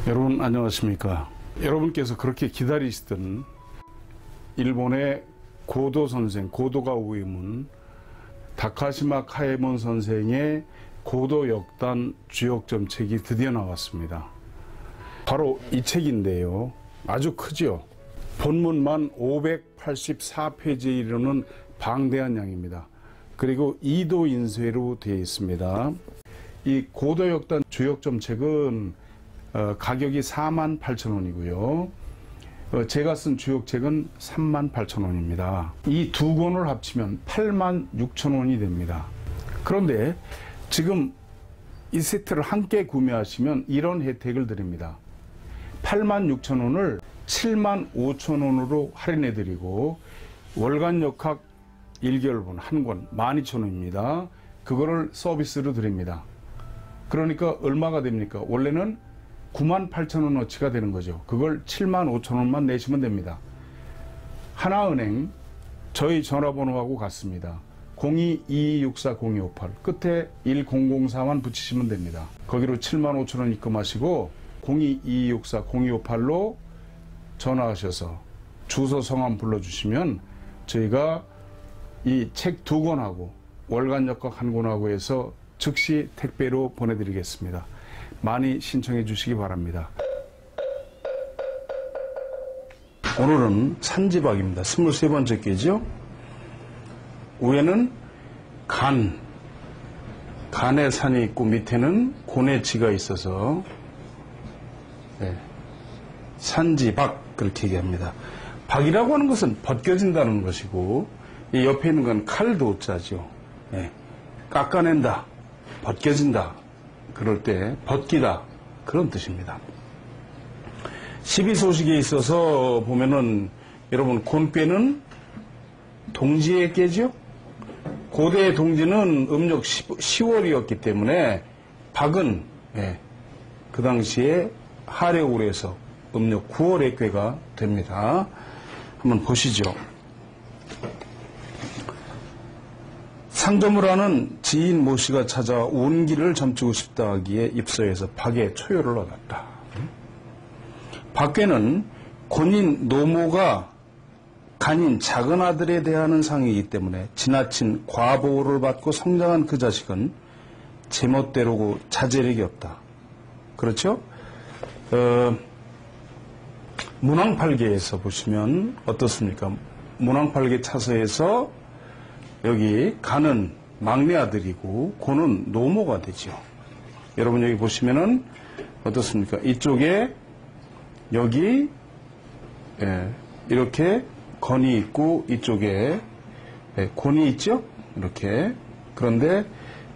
여러분 안녕하십니까. 여러분께서 그렇게 기다리시던 일본의 고도 선생, 고도가 우이문 다카시마 카에몬 선생의 고도 역단 주역점책이 드디어 나왔습니다. 바로 이 책인데요. 아주 크죠. 본문만 584페이지에 이르는 방대한 양입니다. 그리고 2도 인쇄로 되어 있습니다. 이 고도 역단 주역점책은 가격이 48,000원이고요. 제가 쓴 주역책은 38,000원입니다. 이 두 권을 합치면 86,000원이 됩니다. 그런데 지금 이 세트를 함께 구매하시면 이런 혜택을 드립니다. 86,000원을 75,000원으로 할인해 드리고 월간 역학 1개월분 한 권 12,000원입니다. 그거를 서비스로 드립니다. 그러니까 얼마가 됩니까? 원래는 98,000원어치가 되는 거죠. 그걸 75,000원만 내시면 됩니다. 하나은행 저희 전화번호하고 같습니다. 02-2264-0258 끝에 1004만 붙이시면 됩니다. 거기로 75,000원 입금하시고 02-2264-0258로 전화하셔서 주소 성함 불러주시면 저희가 이 책 두 권하고 월간 역학 한 권하고 해서 즉시 택배로 보내드리겠습니다. 많이 신청해 주시기 바랍니다. 오늘은 산지박입니다. 23번째 끼죠. 위에는 간의 산이 있고 밑에는 고내지가 있어서 산지박 그렇게 얘기합니다. 박이라고 하는 것은 벗겨진다는 것이고 이 옆에 있는 건 칼도자죠. 깎아낸다, 벗겨진다. 그럴 때 벗기다 그런 뜻입니다. 12소식에 있어서 보면은 여러분 곤꾀는 동지의 꾀죠. 고대의 동지는 음력 10월이었기 때문에 박은 그 당시에 하력으로 해서 음력 9월의 꾀가 됩니다. 한번 보시죠. 상조무라는 지인 모씨가 찾아 운기를 점치고 싶다 하기에 입서에서 박의 초요를 얻었다. 박괴는 곤인 노모가 간인 작은 아들에 대하는 상이기 때문에 지나친 과보호를 받고 성장한 그 자식은 제멋대로고 자제력이 없다. 그렇죠? 문왕팔계에서 보시면 어떻습니까? 문왕팔계 차서에서 여기 간은 막내 아들이고 고는 노모가 되죠. 여러분 여기 보시면은 어떻습니까? 이쪽에 여기 이렇게 건이 있고 이쪽에 곤이 있죠? 이렇게. 그런데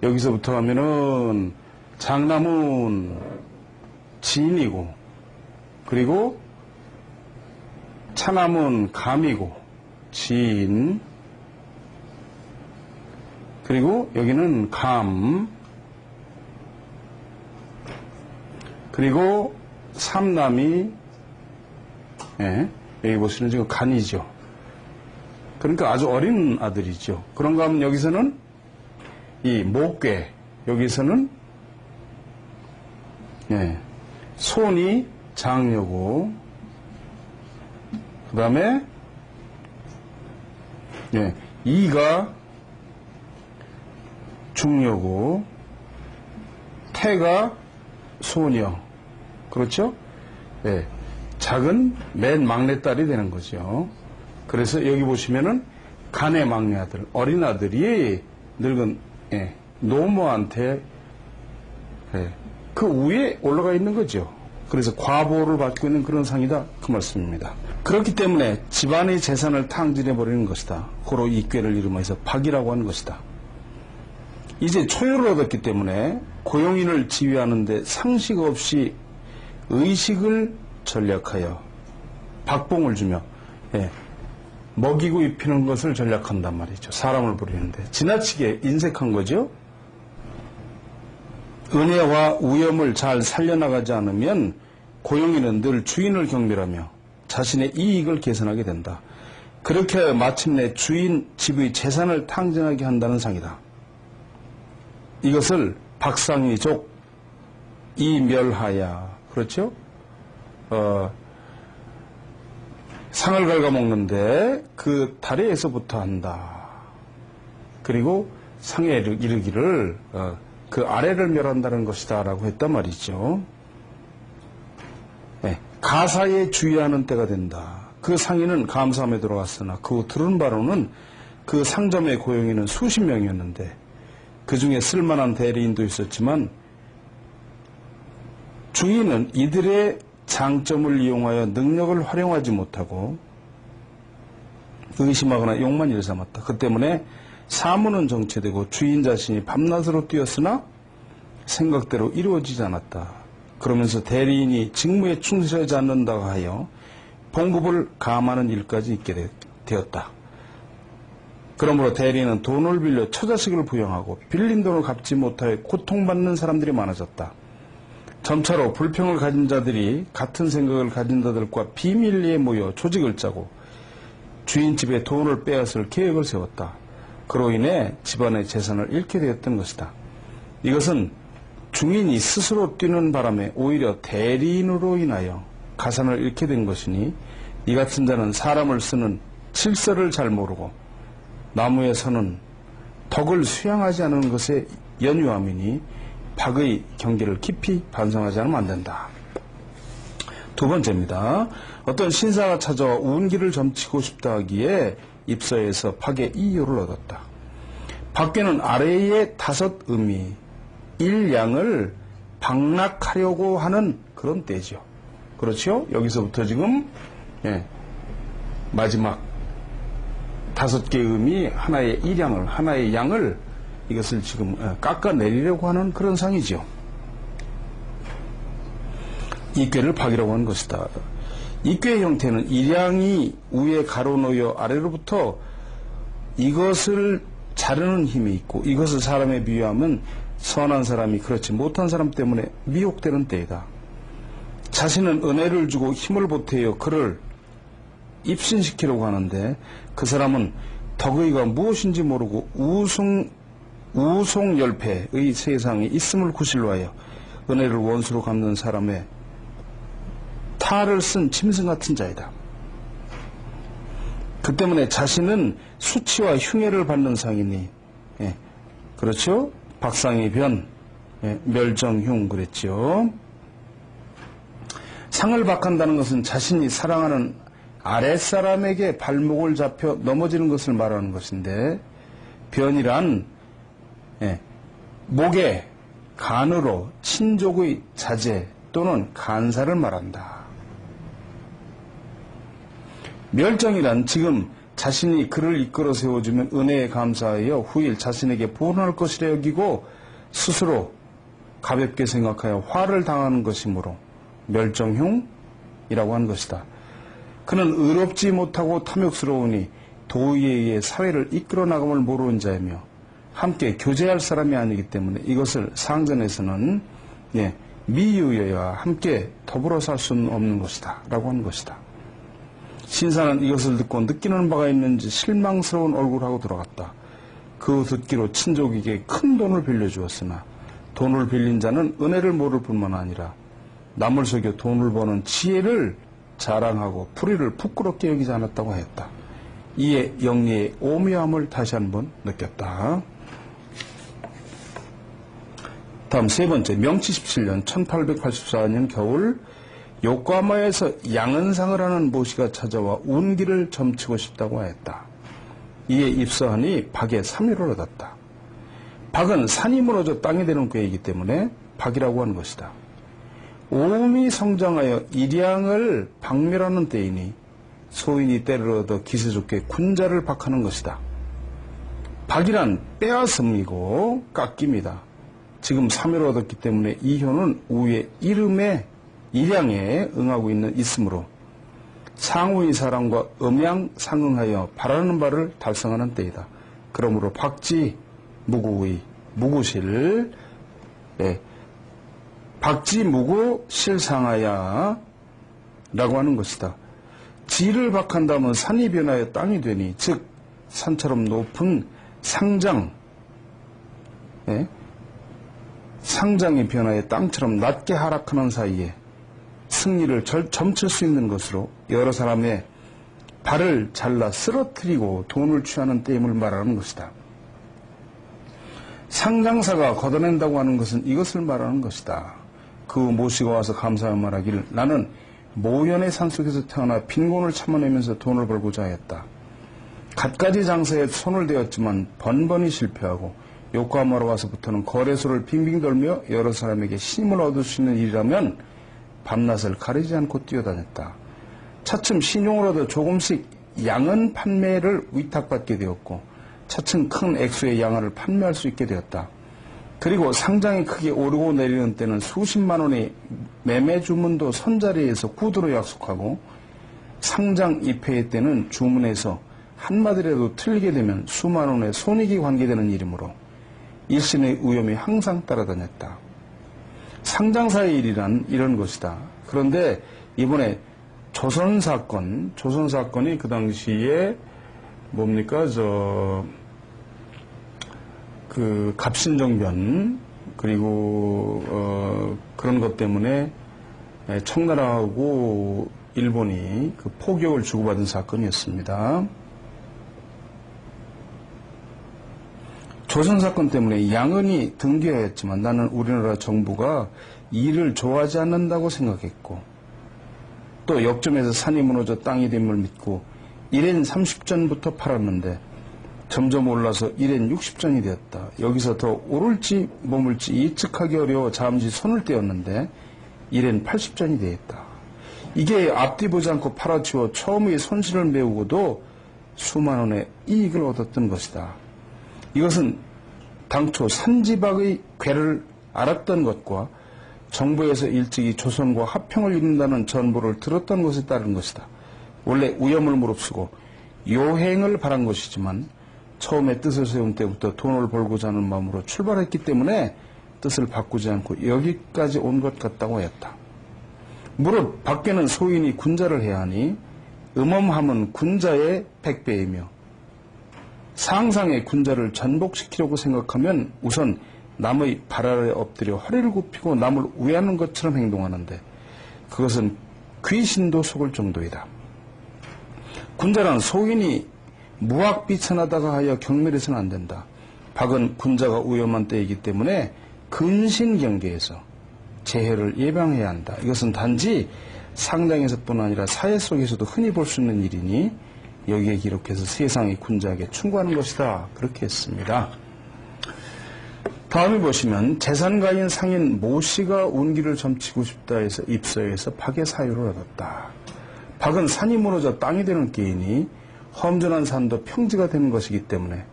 여기서부터 하면은 장남은 지인이고 그리고 차남은 감이고 지인 그리고 여기는 감, 그리고 삼남이, 여기 보시면 지금 간이죠. 그러니까 아주 어린 아들이죠. 그런가 하면 여기서는 이 목괴, 여기서는 손이 장녀고, 그 다음에 이가 중녀고 태가 소녀. 그렇죠? 작은 맨 막내딸이 되는 거죠. 그래서 여기 보시면은 간의 막내 아들, 어린 아들이 늙은 노모한테 그 위에 올라가 있는 거죠. 그래서 과보를 받고 있는 그런 상이다 그 말씀입니다. 그렇기 때문에 집안의 재산을 탕진해 버리는 것이다. 고로 이 꾀를 이름해서 박이라고 하는 것이다. 이제 초유를 얻었기 때문에 고용인을 지휘하는데 상식 없이 의식을 전략하여 박봉을 주며 먹이고 입히는 것을 전략한단 말이죠. 사람을 부리는데 지나치게 인색한 거죠. 은혜와 우염을 잘 살려나가지 않으면 고용인은 늘 주인을 경멸하며 자신의 이익을 계산하게 된다. 그렇게 하여 마침내 주인 집의 재산을 탕진하게 한다는 상이다. 이것을 박상위족 이멸하야. 그렇죠? 상을 갉아먹는데 그 다리에서부터 한다. 그리고 상에 이르기를 그 아래를 멸한다는 것이다 라고 했단 말이죠. 네, 가사에 주의하는 때가 된다. 그 상인은 감사함에 들어갔으나 그 후 들은 바로는 그 상점의 고용인은 수십 명이었는데 그 중에 쓸만한 대리인도 있었지만 주인은 이들의 장점을 이용하여 능력을 활용하지 못하고 의심하거나 욕만 일삼았다. 그 때문에 사무는 정체되고 주인 자신이 밤낮으로 뛰었으나 생각대로 이루어지지 않았다. 그러면서 대리인이 직무에 충실하지 않는다고 하여 봉급을 감하는 일까지 있게 되었다. 그러므로 대리인은 돈을 빌려 처자식을 부양하고 빌린 돈을 갚지 못하여 고통받는 사람들이 많아졌다. 점차로 불평을 가진 자들이 같은 생각을 가진 자들과 비밀리에 모여 조직을 짜고 주인 집에 돈을 빼앗을 계획을 세웠다. 그로 인해 집안의 재산을 잃게 되었던 것이다. 이것은 중인이 스스로 뛰는 바람에 오히려 대리인으로 인하여 가산을 잃게 된 것이니 이 같은 자는 사람을 쓰는 질서를 잘 모르고 나무에 서는 덕을 수양하지 않은 것에 연유함이니 박의 경계를 깊이 반성하지 않으면 안 된다. 두 번째입니다. 어떤 신사가 찾아와 운기를 점치고 싶다 하기에 입서에서 박의 이유를 얻었다. 박괴는 아래의 5 의미, 1양을 방락하려고 하는 그런 때죠. 그렇죠? 여기서부터 지금 마지막 5개의 의미, 하나의 1양을, 하나의 양을 이것을 지금 깎아내리려고 하는 그런 상이죠. 이꾀를 박이라고 하는 것이다. 이꾀의 형태는 일양이 위에 가로놓여 아래로부터 이것을 자르는 힘이 있고 이것을 사람에 비유하면 선한 사람이 그렇지 못한 사람 때문에 미혹되는 때이다. 자신은 은혜를 주고 힘을 보태어 그를 입신시키려고 하는데 그 사람은 덕의가 무엇인지 모르고 우송열패의 세상에 있음을 구실로 하여 은혜를 원수로 갚는 사람의 탈을 쓴 짐승 같은 자이다. 그 때문에 자신은 수치와 흉해를 받는 상이니 그렇죠? 박상의 변, 멸정흉 그랬죠. 상을 박한다는 것은 자신이 사랑하는 아랫사람에게 발목을 잡혀 넘어지는 것을 말하는 것인데 변이란 목에 간으로 친족의 자제 또는 간사를 말한다. 멸정이란 지금 자신이 그를 이끌어 세워주면 은혜에 감사하여 후일 자신에게 보응할 것이라 여기고 스스로 가볍게 생각하여 화를 당하는 것이므로 멸정흉이라고 하는 것이다. 그는 의롭지 못하고 탐욕스러우니 도의에 의해 사회를 이끌어 나감을 모르는 자이며 함께 교제할 사람이 아니기 때문에 이것을 상전에서는 미유여와 함께 더불어 살 수는 없는 것이다 라고 하는 것이다. 신사는 이것을 듣고 느끼는 바가 있는지 실망스러운 얼굴하고 돌아갔다. 그 듣기로 친족에게 큰 돈을 빌려주었으나 돈을 빌린 자는 은혜를 모를 뿐만 아니라 남을 속여 돈을 버는 지혜를 자랑하고 불의를 부끄럽게 여기지 않았다고 하였다. 이에 영리의 오묘함을 다시 한번 느꼈다. 다음 세 번째, 명치 17년 1884년 겨울 요코하마에서 양은상을 하는 모시가 찾아와 운기를 점치고 싶다고 하였다. 이에 입서하니 박의 3위를 얻었다. 박은 산이 무너져 땅이 되는 꾀이기 때문에 박이라고 하는 것이다. 오음이 성장하여 일양을 박멸하는 때이니 소인이 때를 얻어 기세 좋게 군자를 박하는 것이다. 박이란 빼앗음이고 깎임이다. 지금 3위를 얻었기 때문에 이 효는 우의 이름에 일양에 응하고 있으므로 상우의 사랑과 음양 상응하여 바라는 바를 달성하는 때이다. 그러므로 박지 무구의 무구실 박지 무구 실상하야 라고 하는 것이다. 지를 박한다면 산이 변하여 땅이 되니 즉 산처럼 높은 상장이 변하여 땅처럼 낮게 하락하는 사이에 승리를 점칠 수 있는 것으로 여러 사람의 발을 잘라 쓰러뜨리고 돈을 취하는 때임을 말하는 것이다. 상장사가 걷어낸다고 하는 것은 이것을 말하는 것이다. 그 모시고 와서 감사하여 말하기를 나는 모연의 산속에서 태어나 빈곤을 참아내면서 돈을 벌고자 하였다. 갖가지 장사에 손을 대었지만 번번이 실패하고 요코하마로 와서부터는 거래소를 빙빙 돌며 여러 사람에게 신임을 얻을 수 있는 일이라면 밤낮을 가리지 않고 뛰어다녔다. 차츰 신용을 얻어 조금씩 양은 판매를 위탁받게 되었고 차츰 큰 액수의 양화를 판매할 수 있게 되었다. 그리고 상장이 크게 오르고 내리는 때는 수십만 원의 매매 주문도 선자리에서 구두로 약속하고 상장 입회의 때는 주문에서 한마디라도 틀리게 되면 수만 원의 손익이 관계되는 일이므로 일신의 위험이 항상 따라다녔다. 상장사의 일이란 이런 것이다. 그런데 이번에 조선사건이 그 당시에 뭡니까, 갑신정변, 그리고, 그런 것 때문에 청나라하고 일본이 그 포격을 주고받은 사건이었습니다. 조선사건 때문에 양은이 등기하였지만 나는 우리나라 정부가 이를 좋아하지 않는다고 생각했고, 또 역점에서 산이 무너져 땅이 됨을 믿고 1엔 30전부터 팔았는데 점점 올라서 1엔 60전이 되었다. 여기서 더 오를지 머물지 예측하기 어려워 잠시 손을 떼었는데 1엔 80전이 되었다. 이게 앞뒤 보지 않고 팔아치워 처음의 손실을 메우고도 수만 원의 이익을 얻었던 것이다. 이것은 당초 산지박의 괴를 알았던 것과 정부에서 일찍이 조선과 합평을 이룬다는 전보를 들었던 것에 따른 것이다. 원래 위험을 무릅쓰고 요행을 바란 것이지만 처음에 뜻을 세운 때부터 돈을 벌고자 하는 마음으로 출발했기 때문에 뜻을 바꾸지 않고 여기까지 온 것 같다고 하였다. 무릇 밖에는 소인이 군자를 해야 하니 음험함은 군자의 100배이며 상상의 군자를 전복시키려고 생각하면 우선 남의 발 아래 엎드려 허리를 굽히고 남을 우애하는 것처럼 행동하는데 그것은 귀신도 속을 정도이다. 군자란 소인이 무학비천하다가 하여 경멸해서는 안 된다. 박은 군자가 위험한 때이기 때문에 근신경계에서 재해를 예방해야 한다. 이것은 단지 상장에서뿐 아니라 사회 속에서도 흔히 볼 수 있는 일이니 여기에 기록해서 세상의 군자에게 충고하는 것이다. 그렇게 했습니다. 다음에 보시면 재산가인 상인 모씨가 운기를 점치고 싶다 해서 입서에서 박의 사유를 얻었다. 박은 산이 무너져 땅이 되는 게이니 험준한 산도 평지가 되는 것이기 때문에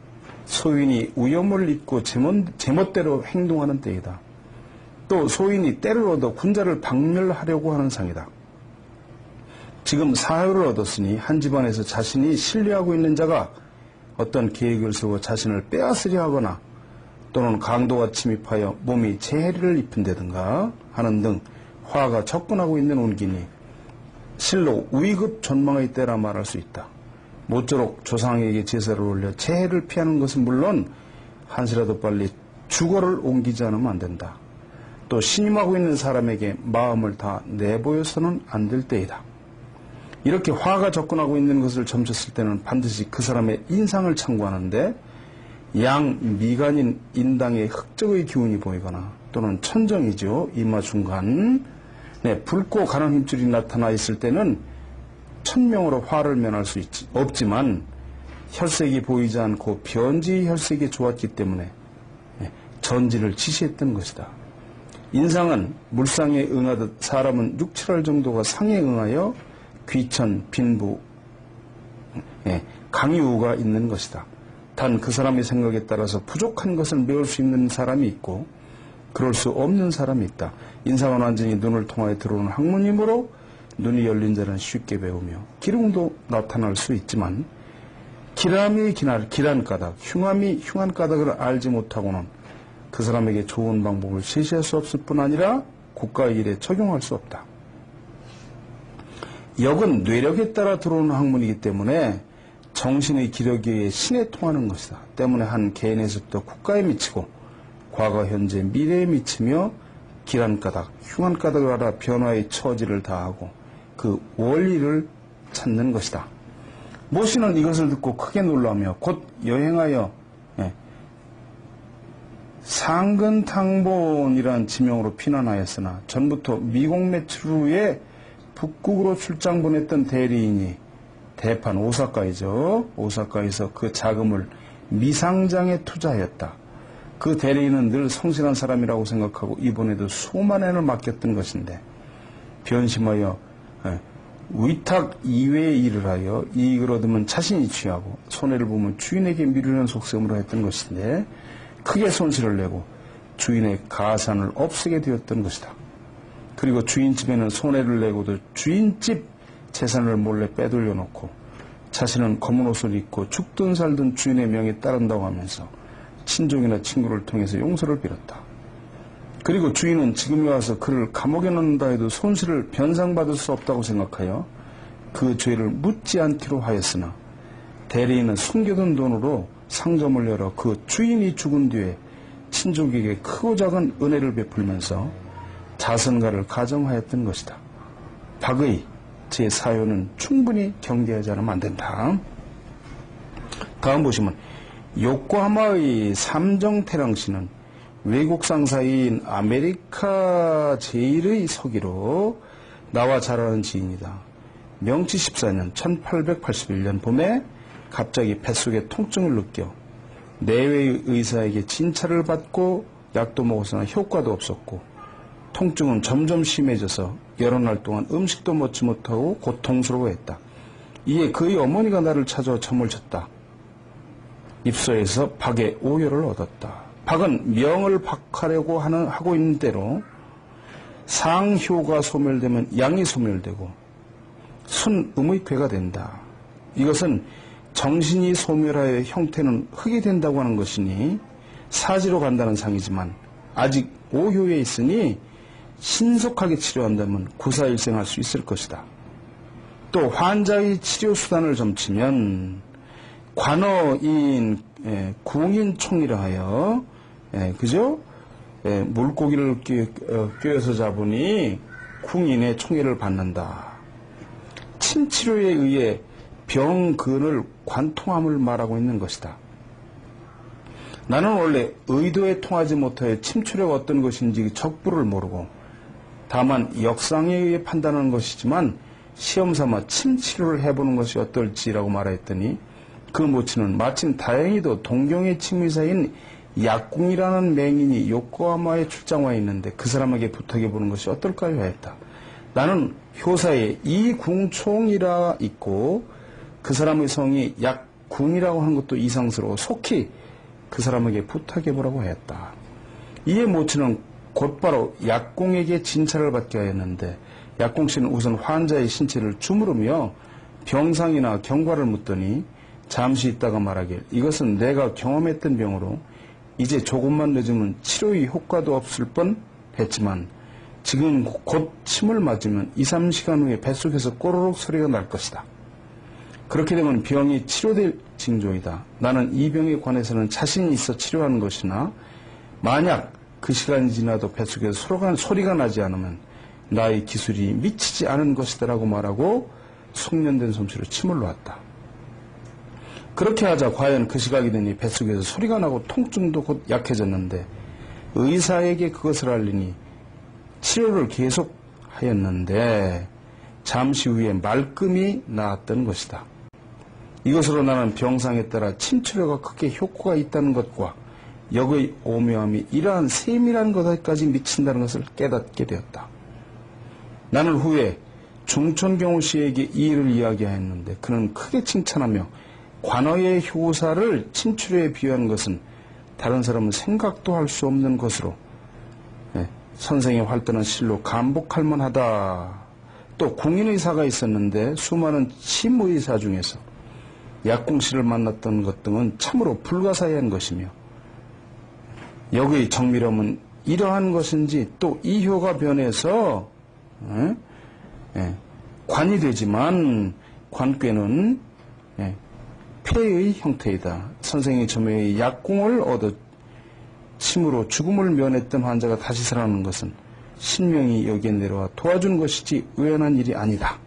소인이 위험을 잊고 제멋대로 행동하는 때이다. 또 소인이 때를 얻어 군자를 박멸하려고 하는 상이다. 지금 사유를 얻었으니 한 집안에서 자신이 신뢰하고 있는 자가 어떤 계획을 세워 자신을 빼앗으려 하거나 또는 강도가 침입하여 몸이 재해를 입힌다든가 하는 등 화가 접근하고 있는 운기니 실로 위급 전망의 때라 말할 수 있다. 모쪼록 조상에게 제사를 올려 재해를 피하는 것은 물론 한시라도 빨리 주거를 옮기지 않으면 안 된다. 또 신임하고 있는 사람에게 마음을 다 내보여서는 안 될 때이다. 이렇게 화가 접근하고 있는 것을 점쳤을 때는 반드시 그 사람의 인상을 참고하는데 양 미간인 인당의 흑적의 기운이 보이거나 또는 천정이죠. 이마 중간 붉고 가는 힘줄이 나타나 있을 때는 천명으로 화를 면할 수 없지만 혈색이 보이지 않고 변지 혈색이 좋았기 때문에 전진을 지시했던 것이다. 인상은 물상에 응하듯 사람은 6, 7할 정도가 상에 응하여 귀천, 빈부, 강유가 있는 것이다. 단 그 사람의 생각에 따라서 부족한 것을 메울 수 있는 사람이 있고 그럴 수 없는 사람이 있다. 인상은 완전히 눈을 통하여 들어오는 학문이므로 눈이 열린 자는 쉽게 배우며 기름도 나타날 수 있지만 기람이 길한 까닭, 흉함이 흉한 까닭을 알지 못하고는 그 사람에게 좋은 방법을 제시할 수 없을 뿐 아니라 국가의 일에 적용할 수 없다. 역은 뇌력에 따라 들어오는 학문이기 때문에 정신의 기력에 의해 신에 통하는 것이다. 때문에 한 개인에서부터 국가에 미치고 과거, 현재, 미래에 미치며 길 한 가닥, 흉 한 가닥을 알아 변화의 처지를 다하고 그 원리를 찾는 것이다. 모씨는 이것을 듣고 크게 놀라며 곧 여행하여 상근탕본이라는 지명으로 피난하였으나 전부터 미국 매출 후에 북극으로 출장 보냈던 대리인이 대판 오사카이죠. 오사카에서 그 자금을 미상장에 투자하였다. 그 대리인은 늘 성실한 사람이라고 생각하고 이번에도 수많은 애를 맡겼던 것인데 변심하여 위탁 이외의 일을 하여 이익을 얻으면 자신이 취하고 손해를 보면 주인에게 미루는 속셈으로 했던 것인데 크게 손실을 내고 주인의 가산을 없애게 되었던 것이다. 그리고 주인집에는 손해를 내고도 주인집 재산을 몰래 빼돌려 놓고 자신은 검은 옷을 입고 죽든 살든 주인의 명에 따른다고 하면서 친족이나 친구를 통해서 용서를 빌었다. 그리고 주인은 지금에 와서 그를 감옥에 넣는다 해도 손실을 변상받을 수 없다고 생각하여 그 죄를 묻지 않기로 하였으나 대리인은 숨겨둔 돈으로 상점을 열어 그 주인이 죽은 뒤에 친족에게 크고 작은 은혜를 베풀면서 자선가를 가정하였던 것이다. 박의 제 사연은 충분히 경계하지 않으면 안 된다. 다음 보시면 요코하마의 삼정태랑 씨는 외국 상사인 아메리카 제일의 서기로 나와 잘 아는 지인이다. 명치 14년 1881년 봄에 갑자기 뱃속에 통증을 느껴 내외의 의사에게 진찰을 받고 약도 먹었으나 효과도 없었고 통증은 점점 심해져서 여러 날 동안 음식도 먹지 못하고 고통스러워했다. 이에 그의 어머니가 나를 찾아 점을 쳤다. 입소에서 박의 오열을 얻었다. 박은 명을 박하려고 하고 있는 대로 상효가 소멸되면 양이 소멸되고 순음의 괴가 된다. 이것은 정신이 소멸하여 형태는 흙이 된다고 하는 것이니 사지로 간다는 상이지만 아직 오효에 있으니 신속하게 치료한다면 구사일생할 수 있을 것이다. 또 환자의 치료 수단을 점치면 관어인 궁인총이라 하여 그죠? 물고기를 꿰어서 잡으니 궁인의 총애를 받는다. 침치료에 의해 병근을 관통함을 말하고 있는 것이다. 나는 원래 의도에 통하지 못하여 침치료가 어떤 것인지 적부를 모르고 다만 역상에 의해 판단하는 것이지만 시험삼아 침치료를 해보는 것이 어떨지라고 말했더니 그 모친은 마침 다행히도 동경의 칭의사인 약궁이라는 맹인이 요코하마에 출장 와 있는데 그 사람에게 부탁해보는 것이 어떨까요? 했다. 나는 효사에 이궁총이라 있고 그 사람의 성이 약궁이라고 하는 것도 이상스러워 속히 그 사람에게 부탁해보라고 했다. 이에 모친은 곧바로 약궁에게 진찰을 받게 하였는데 약궁씨는 우선 환자의 신체를 주무르며 병상이나 경과를 묻더니 잠시 있다가 말하길 이것은 내가 경험했던 병으로 이제 조금만 늦으면 치료의 효과도 없을 뻔 했지만 지금 곧 침을 맞으면 2, 3시간 후에 뱃속에서 꼬르륵 소리가 날 것이다. 그렇게 되면 병이 치료될 징조이다. 나는 이 병에 관해서는 자신이 있어 치료하는 것이나 만약 그 시간이 지나도 뱃속에서 소리가 나지 않으면 나의 기술이 미치지 않은 것이다라고 말하고 숙련된 솜씨로 침을 놓았다. 그렇게 하자 과연 그 시각이 되니 뱃속에서 소리가 나고 통증도 곧 약해졌는데 의사에게 그것을 알리니 치료를 계속 하였는데 잠시 후에 말끔히 나았던 것이다. 이것으로 나는 병상에 따라 침치료가 크게 효과가 있다는 것과 역의 오묘함이 이러한 세밀한 것에까지 미친다는 것을 깨닫게 되었다. 나는 후에 중천경호 씨에게 이 일을 이야기하였는데 그는 크게 칭찬하며 관어의 효사를 침치료에 비유하는 것은 다른 사람은 생각도 할 수 없는 것으로 선생의 활달한 실로 감복할 만하다. 또 궁인의사가 있었는데 수많은 침의사 중에서 약궁씨를 만났던 것 등은 참으로 불가사의한 것이며 역의 정밀함은 이러한 것인지 또 이효가 변해서 관이 되지만 관꾀는 폐의 형태이다. 선생의 점에 약궁을 얻어 침으로 죽음을 면했던 환자가 다시 살아나는 것은 신명이 여기에 내려와 도와주는 것이지 우연한 일이 아니다.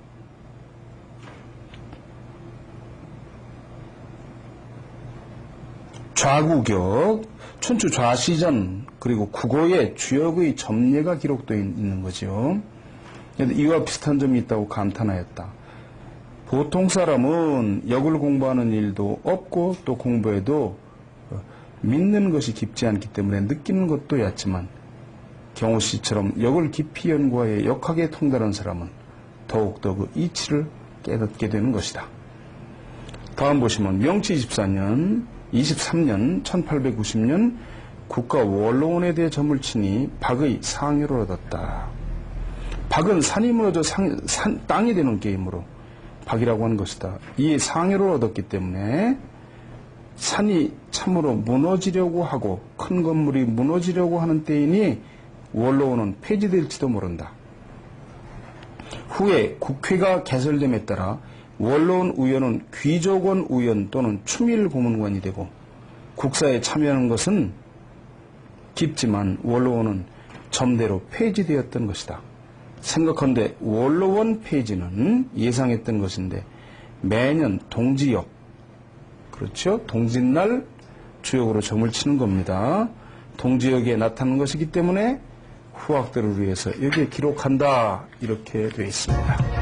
좌구격, 춘추 좌시전 그리고 국어의 주역의 점례가 기록되어 있는 거죠. 이와 비슷한 점이 있다고 감탄하였다. 보통 사람은 역을 공부하는 일도 없고 또 공부해도 믿는 것이 깊지 않기 때문에 느끼는 것도 얕지만 경호 씨처럼 역을 깊이 연구하여 역학에 통달한 사람은 더욱더 그 이치를 깨닫게 되는 것이다. 다음 보시면 명치 23년 1890년 국가 원로원에 대해 점을 치니 박의 상여를 얻었다. 박은 산이 무너져 땅이 되는 게임으로 박이라고 하는 것이다. 이에 상여를 얻었기 때문에 산이 참으로 무너지려고 하고 큰 건물이 무너지려고 하는 때이니 원로원은 폐지될지도 모른다. 후에 국회가 개설됨에 따라 원로원 우연은 귀족원 우연 또는 추밀 고문관이 되고 국사에 참여하는 것은 깊지만 원로원은 점대로 폐지되었던 것이다. 생각한데 원로원 폐지는 예상했던 것인데 매년 동지역, 그렇죠? 동짓날 주역으로 점을 치는 겁니다. 동지역에 나타나는 것이기 때문에 후학들을 위해서 여기에 기록한다 이렇게 되어 있습니다.